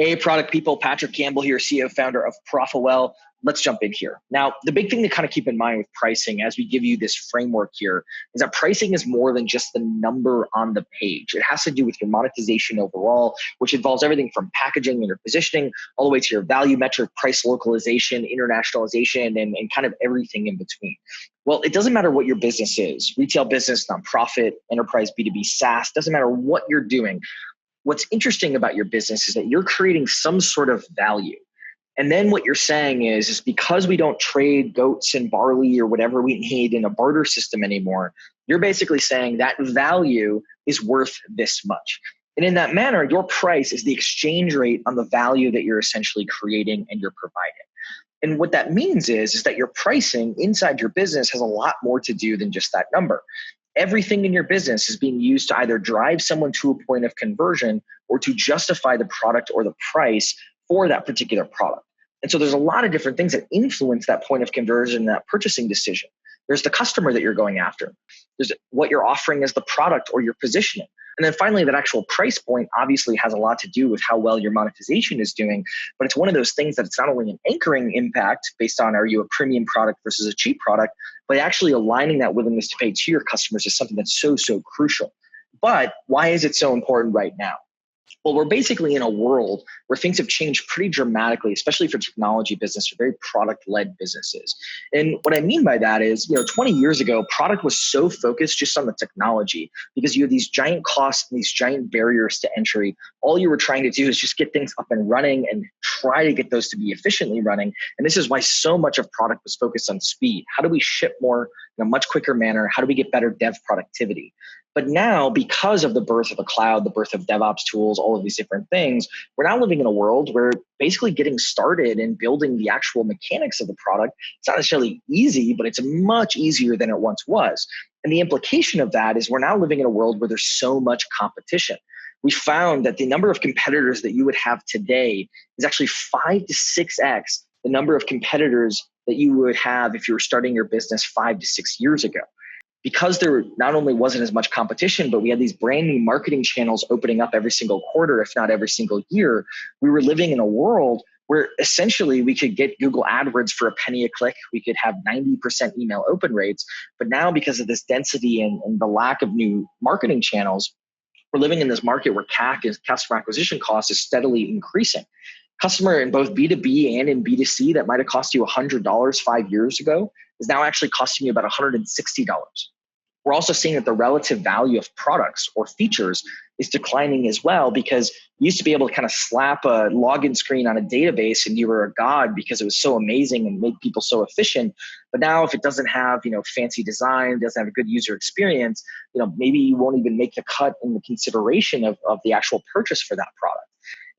Hey, product people, Patrick Campbell here, CEO, founder of ProfitWell. Let's jump in here. Now, the big thing to kind of keep in mind with pricing as we give you this framework here is that pricing is more than just the number on the page. It has to do with your monetization overall, which involves everything from packaging and your positioning all the way to your value metric, price localization, internationalization, and kind of everything in between. Well, it doesn't matter what your business is, retail business, nonprofit, enterprise, B2B, SaaS, doesn't matter what you're doing. What's interesting about your business is that you're creating some sort of value. And then what you're saying is because we don't trade goats and barley or whatever we need in a barter system anymore, you're basically saying that value is worth this much. And in that manner, your price is the exchange rate on the value that you're essentially creating and you're providing. And what that means is that your pricing inside your business has a lot more to do than just that number. Everything in your business is being used to either drive someone to a point of conversion or to justify the product or the price for that particular product. And so there's a lot of different things that influence that point of conversion, that purchasing decision. There's the customer that you're going after. There's what you're offering as the product or your positioning. And then finally, that actual price point obviously has a lot to do with how well your monetization is doing. But it's one of those things that it's not only an anchoring impact based on are you a premium product versus a cheap product, but actually aligning that willingness to pay to your customers is something that's so crucial. But why is it so important right now? Well, we're basically in a world where things have changed pretty dramatically, especially for technology business or very product-led businesses. And what I mean by that is, 20 years ago, product was so focused just on the technology because you had these giant costs and these giant barriers to entry. All you were trying to do is just get things up and running and try to get those to be efficiently running. And this is why so much of product was focused on speed. How do we ship more in a much quicker manner? How do we get better dev productivity? But now, because of the birth of the cloud, the birth of DevOps tools, all of these different things, we're now living in a world where basically getting started and building the actual mechanics of the product, it's not necessarily easy, but it's much easier than it once was. And the implication of that is we're now living in a world where there's so much competition. We found that the number of competitors that you would have today is actually 5 to 6x the number of competitors that you would have if you were starting your business 5 to 6 years ago. Because there not only wasn't as much competition, but we had these brand new marketing channels opening up every single quarter, if not every single year, we were living in a world where essentially we could get Google AdWords for a penny a click. We could have 90% email open rates. But now because of this density and the lack of new marketing channels, we're living in this market where CAC, is customer acquisition cost, is steadily increasing. Customer in both B2B and in B2C that might have cost you $100 5 years ago is now actually costing you about $160. We're also seeing that the relative value of products or features is declining as well because you used to be able to kind of slap a login screen on a database and you were a god because it was so amazing and made people so efficient. But now if it doesn't have, fancy design, doesn't have a good user experience, maybe you won't even make the cut in the consideration of the actual purchase for that product.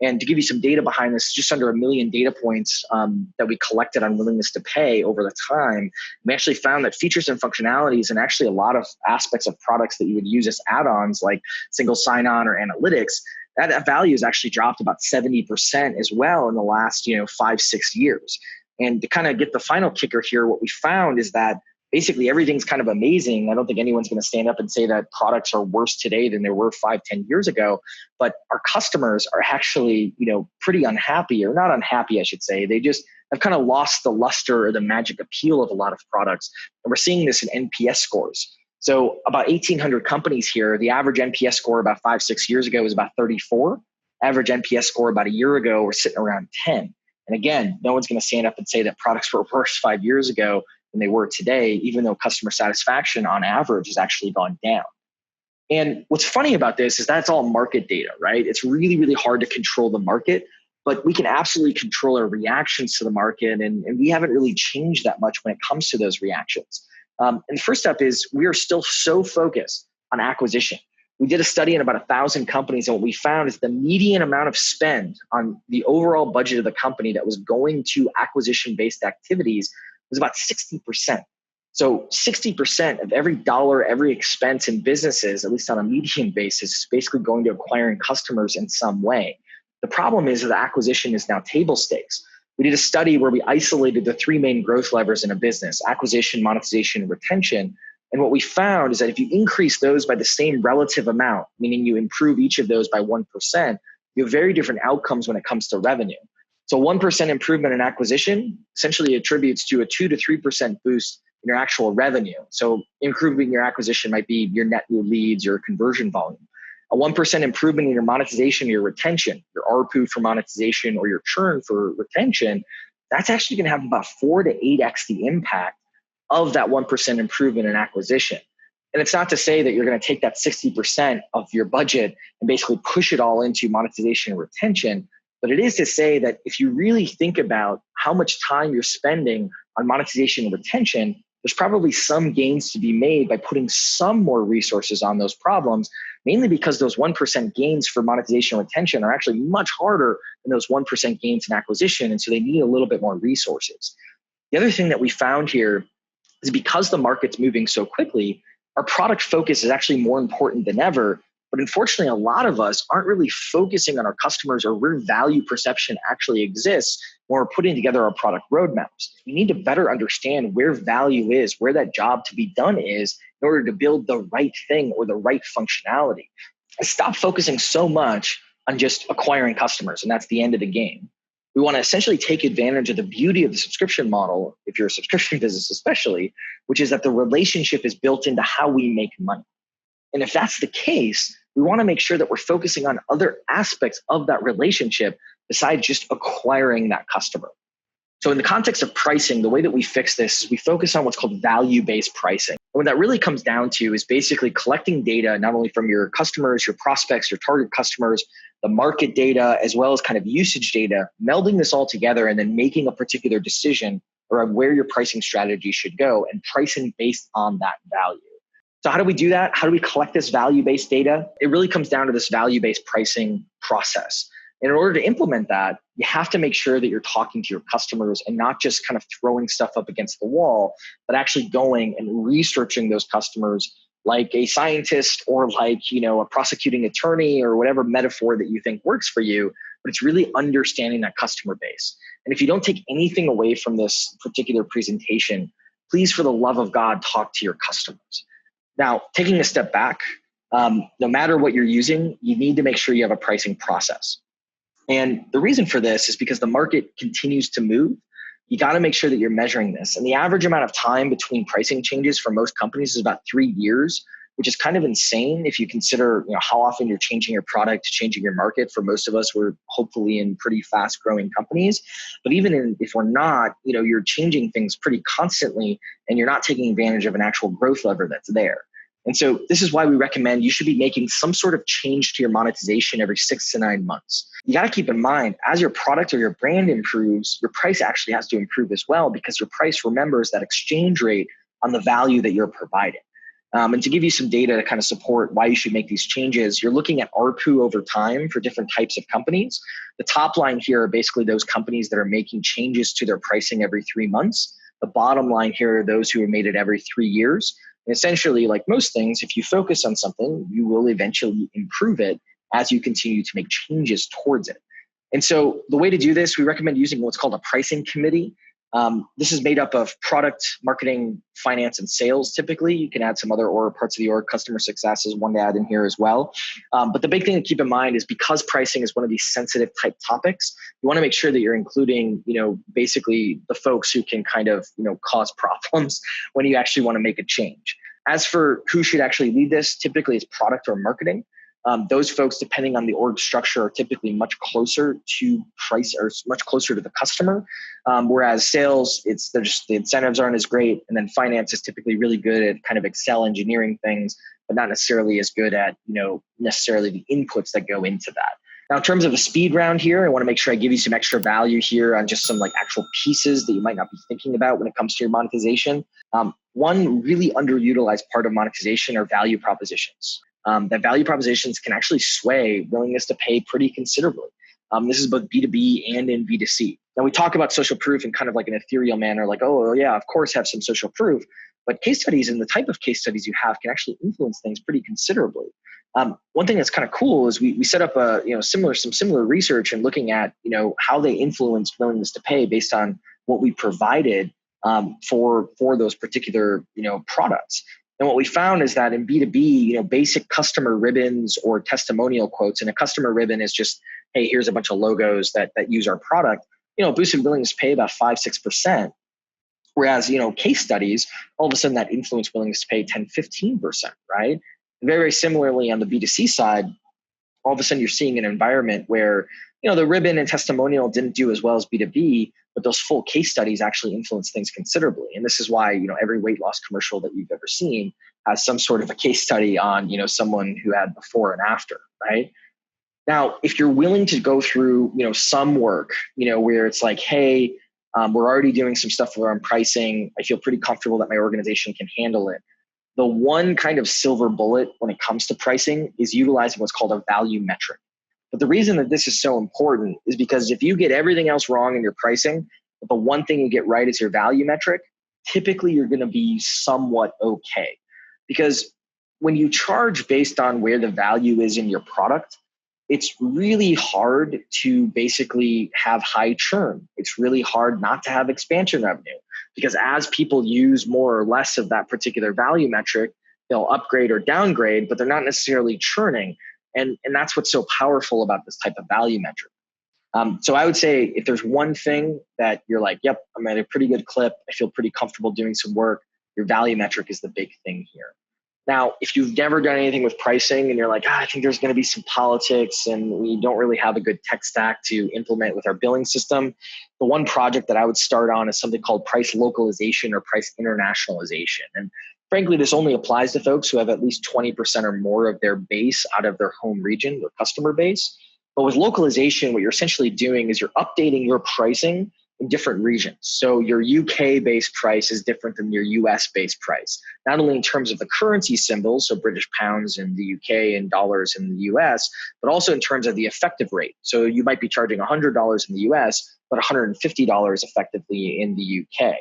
And to give you some data behind this, just under 1 million data points that we collected on willingness to pay over the time, we actually found that features and functionalities and actually a lot of aspects of products that you would use as add-ons like single sign-on or analytics, that value has actually dropped about 70% as well in the last 5-6 years. And to kind of get the final kicker here, what we found is that basically everything's kind of amazing. I don't think anyone's going to stand up and say that products are worse today than they were 5-10 years ago, but our customers are actually, pretty unhappy, or not unhappy, I should say. They just have kind of lost the luster or the magic appeal of a lot of products. And we're seeing this in NPS scores. So about 1,800 companies here, the average NPS score about 5-6 years ago was about 34. Average NPS score about a year ago, we're sitting around 10. And again, no one's going to stand up and say that products were worse 5 years ago than they were today, even though customer satisfaction on average has actually gone down. And what's funny about this is that's all market data, right? It's really hard to control the market, but we can absolutely control our reactions to the market. And we haven't really changed that much when it comes to those reactions. And the first step is we are still so focused on acquisition. We did a study in about 1,000 companies, and what we found is the median amount of spend on the overall budget of the company that was going to acquisition-based activities was about 60%. So 60% of every dollar, every expense in businesses, at least on a median basis, is basically going to acquiring customers in some way. The problem is that the acquisition is now table stakes. We did a study where we isolated the 3 main growth levers in a business: acquisition, monetization, and retention. And what we found is that if you increase those by the same relative amount, meaning you improve each of those by 1%, you have very different outcomes when it comes to revenue. So 1% improvement in acquisition essentially attributes to a 2 to 3% boost in your actual revenue. So improving your acquisition might be your net new leads, your conversion volume. A 1% improvement in your monetization, your retention, your ARPU for monetization or your churn for retention, that's actually going to have about 4 to 8x the impact of that 1% improvement in acquisition. And it's not to say that you're going to take that 60% of your budget and basically push it all into monetization and retention. But it is to say that if you really think about how much time you're spending on monetization and retention, there's probably some gains to be made by putting some more resources on those problems, mainly because those 1% gains for monetization and retention are actually much harder than those 1% gains in acquisition. And so they need a little bit more resources. The other thing that we found here is because the market's moving so quickly, our product focus is actually more important than ever. But unfortunately, a lot of us aren't really focusing on our customers or where value perception actually exists when we're putting together our product roadmaps. We need to better understand where value is, where that job to be done is in order to build the right thing or the right functionality. And stop focusing so much on just acquiring customers, and that's the end of the game. We want to essentially take advantage of the beauty of the subscription model, if you're a subscription business especially, which is that the relationship is built into how we make money. And if that's the case, we want to make sure that we're focusing on other aspects of that relationship besides just acquiring that customer. So in the context of pricing, the way that we fix this is we focus on what's called value-based pricing. And what that really comes down to is basically collecting data, not only from your customers, your prospects, your target customers, the market data, as well as kind of usage data, melding this all together and then making a particular decision around where your pricing strategy should go and pricing based on that value. So how do we do that? How do we collect this value-based data? It really comes down to this value-based pricing process. And in order to implement that, you have to make sure that you're talking to your customers and not just kind of throwing stuff up against the wall, but actually going and researching those customers like a scientist or like, a prosecuting attorney or whatever metaphor that you think works for you. But it's really understanding that customer base. And if you don't take anything away from this particular presentation, please, for the love of God, talk to your customers. Now, taking a step back, no matter what you're using, you need to make sure you have a pricing process. And the reason for this is because the market continues to move. You got to make sure that you're measuring this. And the average amount of time between pricing changes for most companies is about 3 years, which is kind of insane if you consider how often you're changing your product, changing your market. For most of us, we're hopefully in pretty fast growing companies. But even if we're not, you're changing things pretty constantly and you're not taking advantage of an actual growth lever that's there. And so this is why we recommend you should be making some sort of change to your monetization every 6 to 9 months. You got to keep in mind, as your product or your brand improves, your price actually has to improve as well, because your price remembers that exchange rate on the value that you're providing. And to give you some data to kind of support why you should make these changes, you're looking at ARPU over time for different types of companies. The top line here are basically those companies that are making changes to their pricing every 3 months. The bottom line here are those who have made it every 3 years. And essentially, like most things, if you focus on something, you will eventually improve it as you continue to make changes towards it. And so the way to do this, we recommend using what's called a pricing committee. This is made up of product, marketing, finance, and sales. Typically, you can add some other parts of the org. Customer success is one to add in here as well. But the big thing to keep in mind is because pricing is one of these sensitive type topics, you want to make sure that you're including, basically the folks who can kind of, cause problems when you actually want to make a change. As for who should actually lead this, typically it's product or marketing. Those folks, depending on the org structure, are typically much closer to price or much closer to the customer. Whereas sales, the incentives aren't as great. And then finance is typically really good at kind of Excel engineering things, but not necessarily as good at, necessarily the inputs that go into that. Now, in terms of a speed round here, I want to make sure I give you some extra value here on just some like actual pieces that you might not be thinking about when it comes to your monetization. One really underutilized part of monetization are value propositions. That value propositions can actually sway willingness to pay pretty considerably. This is both B2B and in B2C. Now, we talk about social proof in kind of like an ethereal manner, like, oh, yeah, of course, have some social proof. But case studies and the type of case studies you have can actually influence things pretty considerably. One thing that's kind of cool is we set up some similar research and looking at, how they influence willingness to pay based on what we provided for those particular, products. And what we found is that in B2B, basic customer ribbons or testimonial quotes, and a customer ribbon is just hey, here's a bunch of logos that use our product, boosted willingness to pay about 5-6%. Whereas, case studies, all of a sudden that influence willingness to pay 10-15%, right? Very, very similarly on the B2C side, all of a sudden you're seeing an environment where, the ribbon and testimonial didn't do as well as B2B, but those full case studies actually influence things considerably. And this is why, every weight loss commercial that you've ever seen has some sort of a case study on, someone who had before and after, right? Now, if you're willing to go through, some work, where it's like, hey, we're already doing some stuff around pricing. I feel pretty comfortable that my organization can handle it. The one kind of silver bullet when it comes to pricing is utilizing what's called a value metric. But the reason that this is so important is because if you get everything else wrong in your pricing, but the one thing you get right is your value metric, typically you're going to be somewhat okay. Because when you charge based on where the value is in your product, it's really hard to basically have high churn. It's really hard not to have expansion revenue, because as people use more or less of that particular value metric, they'll upgrade or downgrade, but they're not necessarily churning. And that's what's so powerful about this type of value metric. So I would say if there's one thing that you're like, yep, I'm at a pretty good clip, I feel pretty comfortable doing some work, your value metric is the big thing here. Now, if you've never done anything with pricing and you're like, I think there's going to be some politics and we don't really have a good tech stack to implement with our billing system, the one project that I would start on is something called price localization or price internationalization. And frankly, this only applies to folks who have at least 20% or more of their base out of their home region, their customer base. But with localization, what you're essentially doing is you're updating your pricing in different regions. So your UK-based price is different than your US-based price, not only in terms of the currency symbols, so British pounds in the UK and dollars in the US, but also in terms of the effective rate. So you might be charging $100 in the US, but $150 effectively in the UK.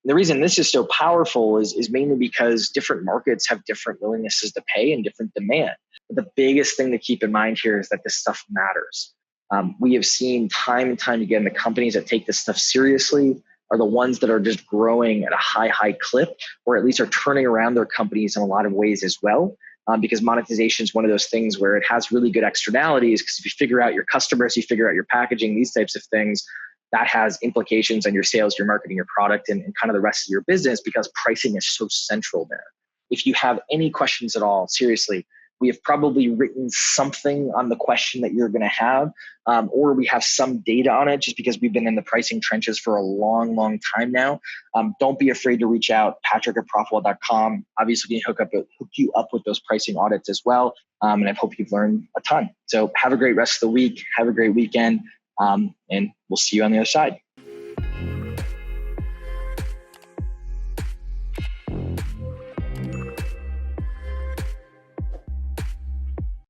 And the reason this is so powerful is mainly because different markets have different willingnesses to pay and different demand. But the biggest thing to keep in mind here is that this stuff matters. We have seen time and time again, the companies that take this stuff seriously are the ones that are just growing at a high clip, or at least are turning around their companies in a lot of ways as well. Because monetization is one of those things where it has really good externalities, because if you figure out your customers, you figure out your packaging, these types of things, that has implications on your sales, your marketing, your product, and kind of the rest of your business, because pricing is so central there. If you have any questions at all, seriously, we have probably written something on the question that you're going to have, or we have some data on it just because we've been in the pricing trenches for a long time now. Don't be afraid to reach out, patrick@profitwell.com. Obviously, we can hook you up with those pricing audits as well. And I hope you've learned a ton. So have a great rest of the week. Have a great weekend. And we'll see you on the other side.